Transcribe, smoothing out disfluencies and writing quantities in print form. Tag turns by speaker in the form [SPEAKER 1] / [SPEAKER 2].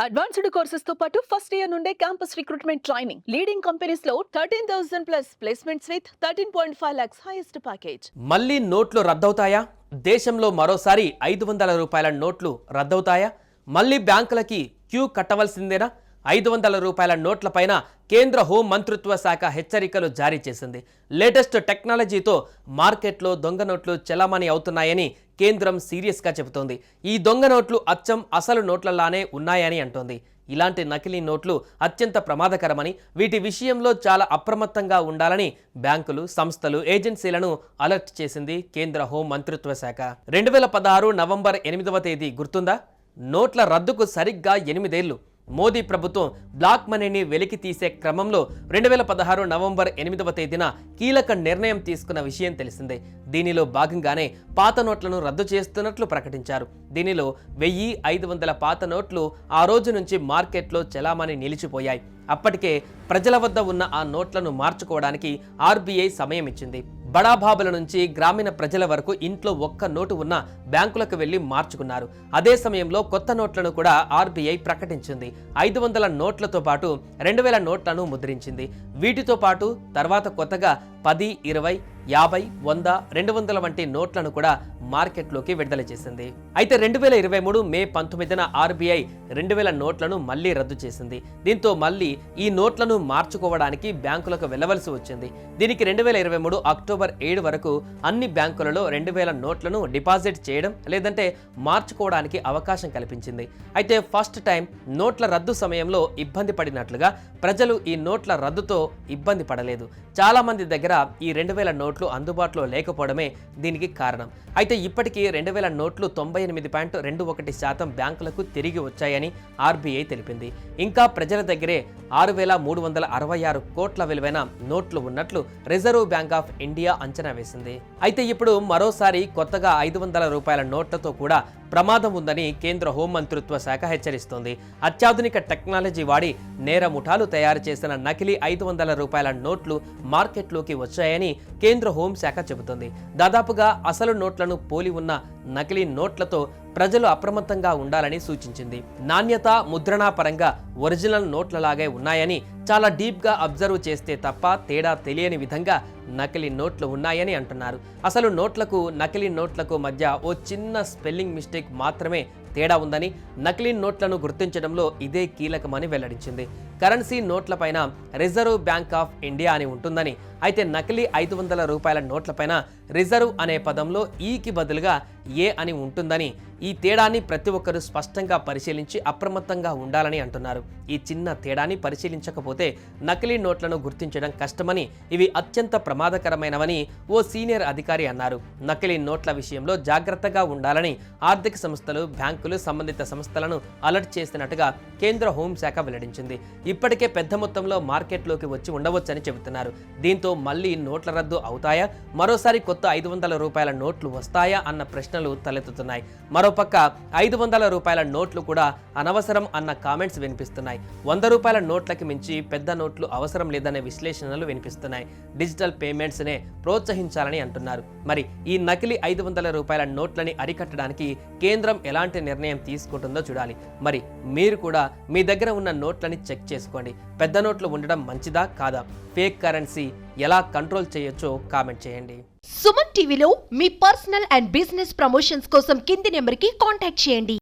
[SPEAKER 1] Advanced courses తో పాటు first year నుండే campus recruitment training leading companies లో 13,000 plus placements with 13.5 lakhs highest package.
[SPEAKER 2] మళ్ళీ నోట్లు రద్దవుతాయా? దేశంలో మరోసారి 500 రూపాయల నోట్లు రద్దవుతాయా? మళ్ళీ బ్యాంకులకి క్యూ కట్టవలసిందేనా? 500 రూపాయల నోట్లపైన కేంద్ర హోం మంత్రిత్వ శాఖ హెచ్చరికలు జారీ చేసింది. లేటెస్ట్ టెక్నాలజీతో మార్కెట్లో దొంగ నోట్లు చెలామణి అవుతున్నాయని కేంద్రం సీరియస్గా చెబుతోంది. ఈ దొంగ నోట్లు అచ్చం అసలు నోట్లలానే ఉన్నాయని అంటోంది. ఇలాంటి నకిలీ నోట్లు అత్యంత ప్రమాదకరమని, వీటి విషయంలో చాలా అప్రమత్తంగా ఉండాలని బ్యాంకులు, సంస్థలు, ఏజెన్సీలను అలర్ట్ చేసింది కేంద్ర హోం మంత్రిత్వ శాఖ. 2016 నవంబర్ 8వ తేదీ గుర్తుందా? నోట్ల రద్దుకు సరిగ్గా 8 ఏళ్లు. మోదీ ప్రభుత్వం బ్లాక్ మనీని వెలికి తీసే క్రమంలో 2016 నవంబర్ 8వ తేదీన కీలక నిర్ణయం తీసుకున్న విషయం తెలిసిందే. దీనిలో భాగంగానే పాత నోట్లను రద్దు చేస్తున్నట్లు ప్రకటించారు. దీనిలో 1,500 పాత నోట్లు ఆ రోజు నుంచి మార్కెట్లో చెలామణి నిలిచిపోయాయి. అప్పటికే ప్రజల వద్ద ఉన్న ఆ నోట్లను మార్చుకోవడానికి ఆర్బీఐ సమయం ఇచ్చింది. బడాబాబుల నుంచి గ్రామీణ ప్రజల వరకు ఇంట్లో ఒక్క నోటు ఉన్న బ్యాంకులకు వెళ్లి మార్చుకున్నారు. అదే సమయంలో కొత్త నోట్లను కూడా ఆర్బీఐ ప్రకటించింది. 500 నోట్లతో పాటు 2,000 నోట్లను ముద్రించింది. వీటితో పాటు తర్వాత కొత్తగా 10, 20, 50, 100, 200 వంటి నోట్లను కూడా మార్కెట్లోకి విడుదల చేసింది. అయితే 2023 మే 19న ఆర్బీఐ 2,000 నోట్లను మళ్లీ రద్దు చేసింది. దీంతో మళ్లీ ఈ నోట్లను మార్చుకోవడానికి బ్యాంకులకు వెళ్లవలసి వచ్చింది. దీనికి 2023 అక్టోబర్ 7 వరకు అన్ని బ్యాంకులలో 2,000 నోట్లను డిపాజిట్ చేయడం లేదంటే మార్చుకోవడానికి అవకాశం కల్పించింది. అయితే ఫస్ట్ టైం నోట్ల రద్దు సమయంలో ఇబ్బంది పడినట్లుగా ప్రజలు ఈ నోట్ల రద్దుతో ఇబ్బంది పడలేదు. చాలా మంది దగ్గర ఈ 2,000 నోట్లు అందుబాటులో లేకపోవడమే దీనికి కారణం. అయితే ఇప్పటికీ 2,000 నోట్లు 98.21% బ్యాంకులకు తిరిగి వచ్చాయని ఆర్బీఐ తెలిపింది. ఇంకా ప్రజల దగ్గరే 6,366 కోట్ల విలువైన నోట్లు ఉన్నట్లు రిజర్వ్ బ్యాంక్ ఆఫ్ ఇండియా అంచనా వేసింది. అయితే ఇప్పుడు మరోసారి కొత్తగా 500 రూపాయల నోట్లతో కూడా ప్రమాదం ఉందని కేంద్ర హోం మంత్రిత్వ శాఖ హెచ్చరిస్తోంది. అత్యాధునిక టెక్నాలజీ వాడి నేర ముఠాలు తయారు చేసిన నకిలీ 500 రూపాయల నోట్లు మార్కెట్లోకి వచ్చాయని కేంద్ర హోంశాఖ చెబుతోంది. దాదాపుగా అసలు నోట్లను పోలి ఉన్న నకిలీ నోట్లతో ప్రజలు అప్రమత్తంగా ఉండాలని సూచించింది. నాణ్యత, ముద్రణా పరంగా ఒరిజినల్ నోట్లలాగే ఉన్నాయని, చాలా డీప్గా అబ్జర్వ్ చేస్తే తప్ప తేడా తెలియని విధంగా నకిలీ నోట్లు ఉన్నాయని అంటున్నారు. అసలు నోట్లకు నకిలీ నోట్లకు మధ్య ఓ చిన్న స్పెల్లింగ్ మిస్టేక్ మాత్రమే తేడా ఉందని, నకిలీ నోట్లను గుర్తించడంలో ఇదే కీలకమని వెల్లడించింది. కరెన్సీ నోట్లపైన రిజర్వ్ బ్యాంక్ ఆఫ్ ఇండియా అని ఉంటుందని, అయితే నకిలీ 500 రూపాయల నోట్లపైన రిజర్వ్ అనే పదంలో ఈకి బదులుగా ఏ అని ఉంటుందని, ఈ తేడాన్ని ప్రతి ఒక్కరూ స్పష్టంగా పరిశీలించి అప్రమత్తంగా ఉండాలని అంటున్నారు. ఈ చిన్న తేడాన్ని పరిశీలించకపోతే నకిలీ నోట్లను గుర్తించడం కష్టమని, ఇవి అత్యంత ప్రమాదకరమైనవని ఓ సీనియర్ అధికారి అన్నారు. నకిలీ నోట్ల విషయంలో జాగ్రత్తగా ఉండాలని ఆర్థిక సంస్థలు, బ్యాంకులు, సంబంధిత సంస్థలను అలర్ట్ చేసినట్టుగా కేంద్ర హోంశాఖ వెల్లడించింది. ఇప్పటికే పెద్ద మొత్తంలో మార్కెట్లోకి వచ్చి ఉండవచ్చని చెబుతున్నారు. దీంతో మళ్లీ నోట్ల రద్దు అవుతాయా? మరోసారి కొత్త 500 రూపాయల నోట్లు వస్తాయా అన్న ప్రశ్నలు తలెత్తుతున్నాయి. మరోపక్క 500 రూపాయల నోట్లు కూడా అనవసరం అన్న కామెంట్స్ వినిపిస్తున్నాయి. 100 రూపాయల నోట్లకి మించి పెద్ద నోట్లు అవసరం లేదనే విశ్లేషణలు వినిపిస్తున్నాయి. డిజిటల్ పేమెంట్స్ నే ప్రోత్సహించాలని అంటున్నారు. మరి ఈ నకిలీ 500 రూపాయల నోట్లని అరికట్టడానికి కేంద్రం ఎలాంటి నిర్ణయం తీసుకుంటుందో చూడాలి. మరి మీరు కూడా మీ దగ్గర ఉన్న నోట్లని చెక్ చేసుకోండి. పెద్ద నోట్లు ఉండడం మంచిదా కాదా? ఫేక్ కరెన్సీ ఎలా కంట్రోల్ చేయొచ్చో కామెంట్ చేయండి.
[SPEAKER 3] సుమన్ టీవీలో మీ పర్సనల్ అండ్ బిజినెస్ ప్రమోషన్స్ కోసం కింది నెంబర్కి కాంటాక్ట్ చేయండి.